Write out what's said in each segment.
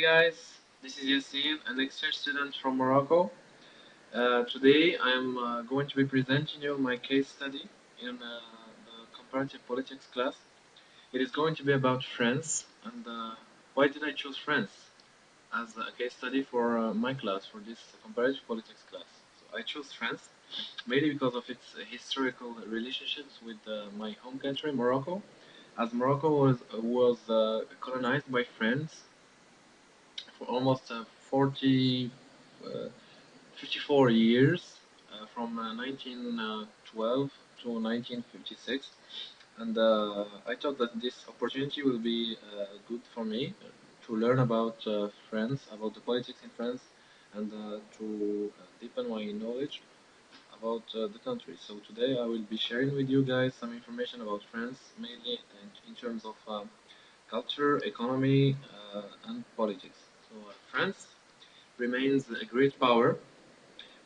guys, this is Yassine, an exchange student from Morocco. Today I'm going to be presenting you my case study in the comparative politics class. It is going to be about France and why did I choose France as a case study for my class, for this comparative politics class. So I chose France mainly because of its historical relationships with my home country, Morocco, as Morocco was colonized by France for almost 54 years, from 1912 to 1956. And I thought that this opportunity will be good for me to learn about France, about the politics in France, and to deepen my knowledge about the country. So today I will be sharing with you guys some information about France, mainly in terms of culture, economy, and politics. So France remains a great power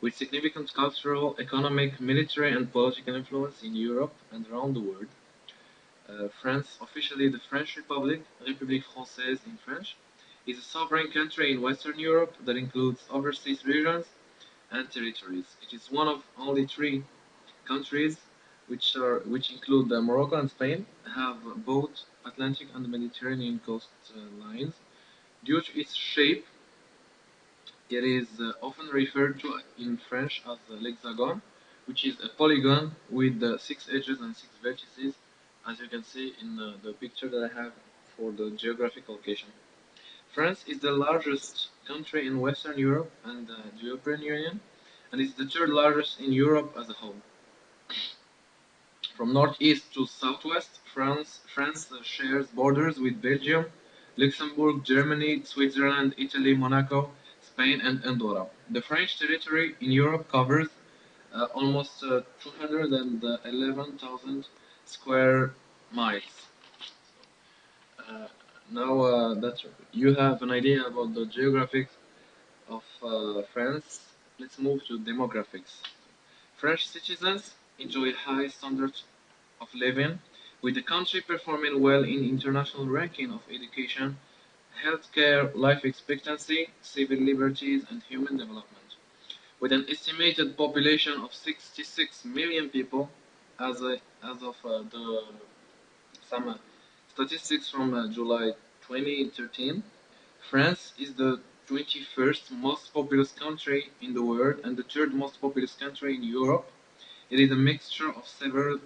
with significant cultural, economic, military, and political influence in Europe and around the world. France, officially the French Republic, République Française in French, is a sovereign country in Western Europe that includes overseas regions and territories. It is one of only three countries which include Morocco and Spain have both Atlantic and Mediterranean coastlines. Due to its shape, it is often referred to in French as l'hexagone, which is a polygon with 6 edges and 6 vertices, as you can see in the picture that I have for the geographic location. France is the largest country in Western Europe and the European Union, and is the third largest in Europe as a whole. From northeast to southwest, France shares borders with Belgium, Luxembourg, Germany, Switzerland, Italy, Monaco, Spain, and Andorra. The French territory in Europe covers almost 211,000 square miles. Uh, now that you have an idea about the geographics of France, let's move to demographics. French citizens enjoy high standards of living, with the country performing well in international ranking of education, healthcare, life expectancy, civil liberties, and human development. With an estimated population of 66 million people, as of some statistics from July 2013, France is the 21st most populous country in the world and the third most populous country in Europe. It is a mixture of several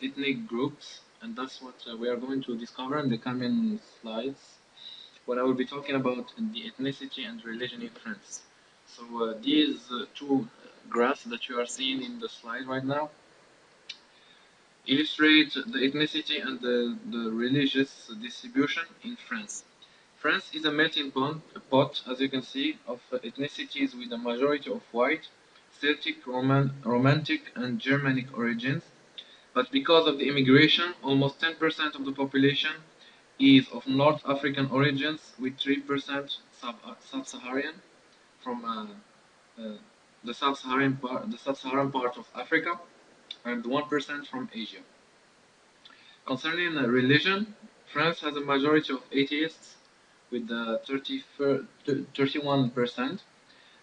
ethnic groups, and that's what we are going to discover in the coming slides when I will be talking about the ethnicity and religion in France. So these two graphs that you are seeing in the slide right now illustrate the ethnicity and the religious distribution in France. France is a melting pot, as you can see, of ethnicities with a majority of white, Celtic, Romantic, and Germanic origins. But because of the immigration, almost 10% of the population is of North African origins, with 3% sub-Saharan from the sub-Saharan part of Africa, and 1% from Asia. Concerning religion, France has a majority of atheists with 31%,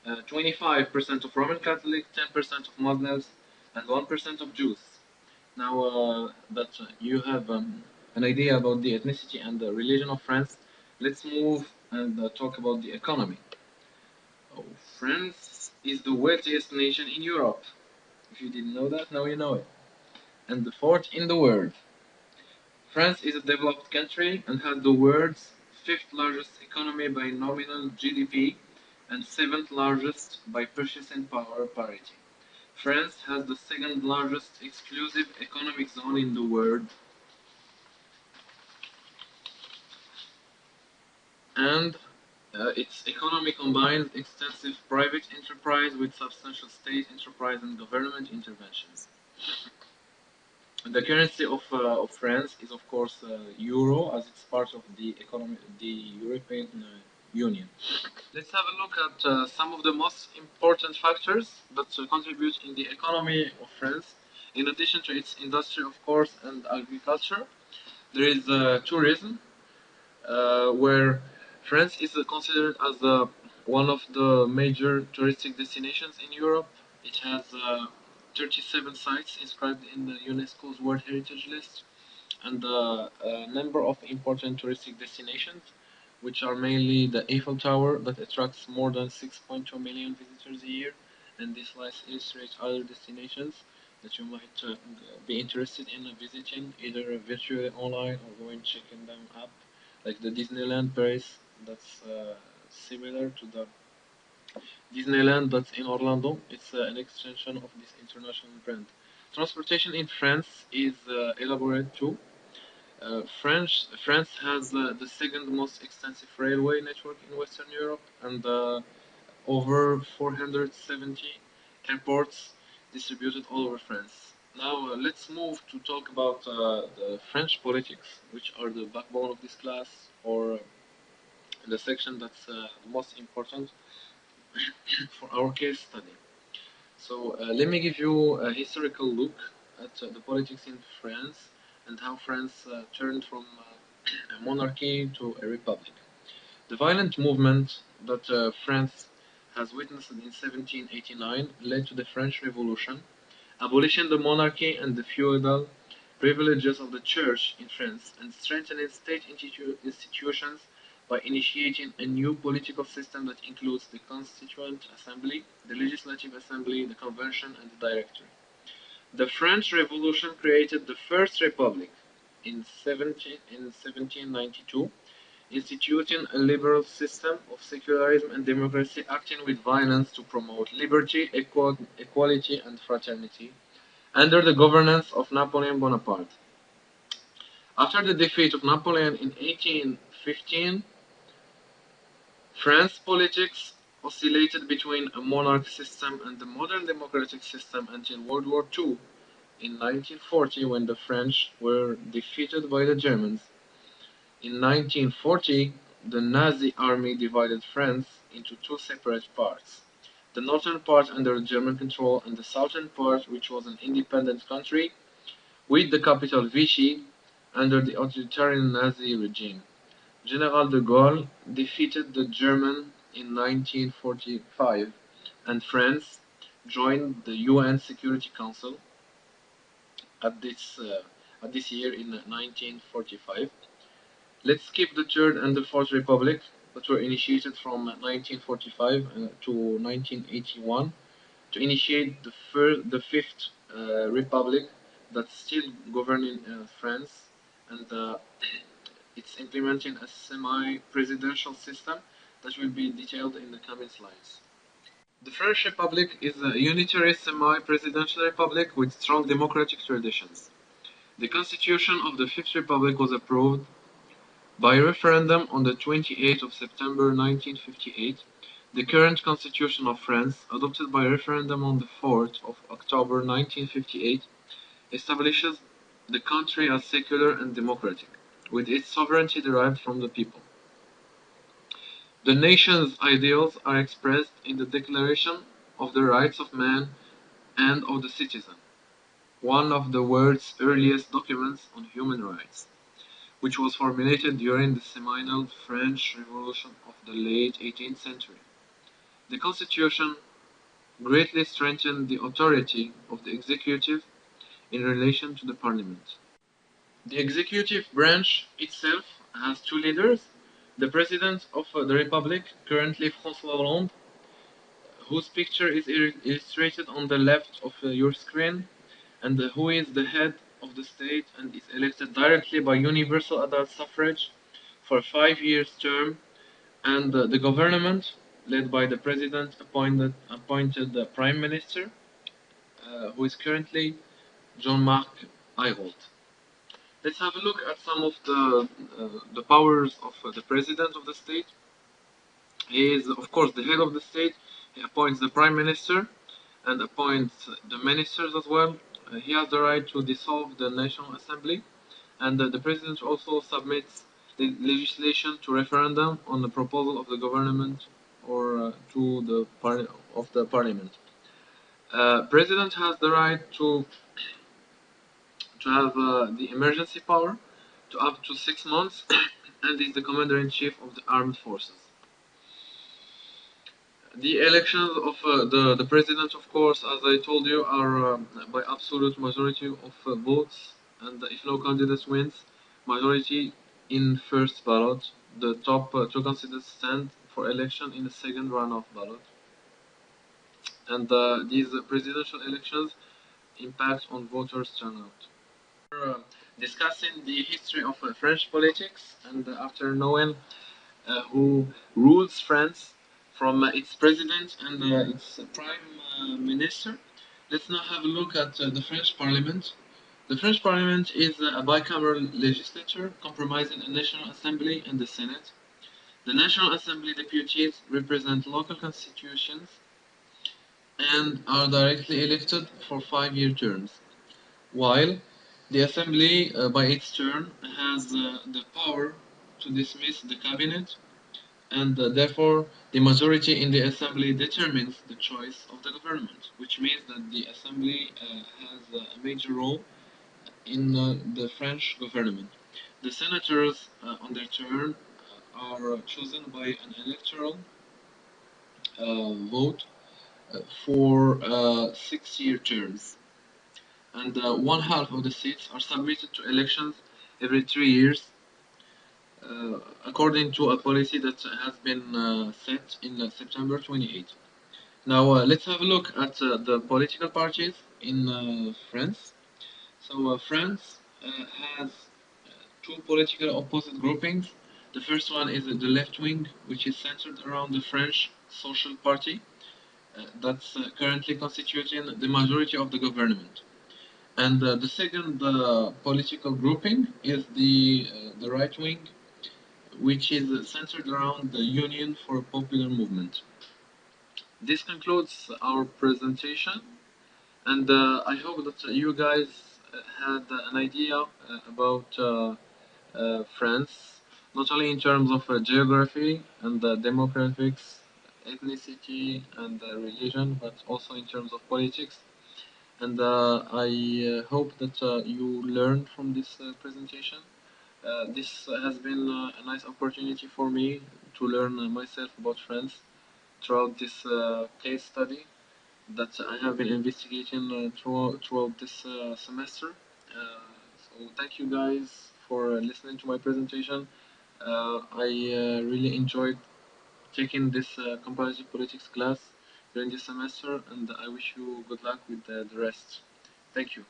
25% of Roman Catholic, 10% of Muslims, and 1% of Jews. Now that you have an idea about the ethnicity and the religion of France, let's move and talk about the economy. Oh, France is the wealthiest nation in Europe. If you didn't know that, now you know it. And the fourth in the world. France is a developed country and has the world's fifth largest economy by nominal GDP and seventh largest by purchasing power parity. France has the second largest exclusive economic zone in the world, and its economy combines extensive private enterprise with substantial state enterprise and government interventions. The currency of France is of course euro, as it's part of the European Union. Let's have a look at some of the most important factors that contribute in the economy of France. In addition to its industry, of course, and agriculture, there is tourism, where France is considered as one of the major touristic destinations in Europe. It has 37 sites inscribed in the UNESCO's World Heritage List and a number of important touristic destinations, which are mainly the Eiffel Tower that attracts more than 6.2 million visitors a year, and this list illustrates other destinations that you might be interested in visiting, either virtually online or going checking them up, like the Disneyland Paris, that's similar to the Disneyland that's in Orlando. It's an extension of this international brand. Transportation in France is elaborate too. France has the second most extensive railway network in Western Europe and over 470 airports distributed all over France. Now let's move to talk about the French politics, which are the backbone of this class, or the section that's most important for our case study. So let me give you a historical look at the politics in France and how France turned from a monarchy to a republic. The violent movement that France has witnessed in 1789 led to the French Revolution, abolishing the monarchy and the feudal privileges of the church in France and strengthening state institutions by initiating a new political system that includes the Constituent Assembly, the Legislative Assembly, the Convention, and the Directory. The French Revolution created the First Republic in 1792, instituting a liberal system of secularism and democracy, acting with violence to promote liberty, equality, and fraternity under the governance of Napoleon Bonaparte. After the defeat of Napoleon in 1815, France's politics oscillated between a monarch system and the modern democratic system until World War II in 1940, when the French were defeated by the Germans. In 1940, the Nazi army divided France into two separate parts. The northern part under German control and the southern part, which was an independent country, with the capital Vichy under the authoritarian Nazi regime. General de Gaulle defeated the Germans in 1945, and France joined the UN Security Council at this year in 1945. Let's skip the Third and the Fourth Republic that were initiated from 1945 to 1981 to initiate the Fifth Republic that's still governing France, and it's implementing a semi-presidential system that will be detailed in the coming slides. The French Republic is a unitary semi-presidential republic with strong democratic traditions. The constitution of the Fifth Republic was approved by referendum on the 28th of September 1958. The current constitution of France, adopted by referendum on the 4th of October 1958, establishes the country as secular and democratic, with its sovereignty derived from the people. The nation's ideals are expressed in the Declaration of the Rights of Man and of the Citizen, one of the world's earliest documents on human rights, which was formulated during the seminal French Revolution of the late 18th century. The Constitution greatly strengthened the authority of the executive in relation to the Parliament. The executive branch itself has two leaders: the President of the Republic, currently François Hollande, whose picture is illustrated on the left of your screen, and who is the head of the state and is elected directly by universal adult suffrage for a 5 year term, and the government, led by the president, appointed the prime minister, who is currently Jean-Marc Ayrault. Let's have a look at some of the powers of the president of the state. He is, of course, the head of the state. He appoints the prime minister and appoints the ministers as well. He has the right to dissolve the National Assembly, and the president also submits the legislation to referendum on the proposal of the government or to the parliament. President has the right to have the emergency power to up to 6 months and is the commander-in-chief of the armed forces. The elections of the president, of course, as I told you, are by absolute majority of votes, and if no candidate wins, majority in first ballot. The top two candidates stand for election in the second runoff ballot, and these presidential elections impact on voters' turnout. We're discussing the history of French politics, and after knowing who rules France from its president and its prime minister. Let's now have a look at the French Parliament. The French Parliament is a bicameral legislature comprising a National Assembly and the Senate. The National Assembly deputies represent local constitutions and are directly elected for 5-year terms, while the Assembly, by its turn, has the power to dismiss the cabinet, and therefore the majority in the assembly determines the choice of the government, which means that the assembly has a major role in the French government. The senators, on their turn, are chosen by an electoral vote for 6-year terms, and one half of the seats are submitted to elections every 3 years, according to a policy that has been set in September 28. Now let's have a look at the political parties in France. So France has two political opposite groupings. The first one is the left wing, which is centered around the French Social Party, that's currently constituting the majority of the government. And the second political grouping is the right wing, which is centered around the Union for a Popular Movement. This concludes our presentation. And I hope that you guys had an idea about France, not only in terms of geography and demographics, ethnicity, and religion, but also in terms of politics. And I hope that you learned from this presentation. This has been a nice opportunity for me to learn myself about France throughout this case study that I have been investigating throughout this semester. So thank you guys for listening to my presentation. I really enjoyed taking this comparative politics class during this semester, and I wish you good luck with the rest. Thank you.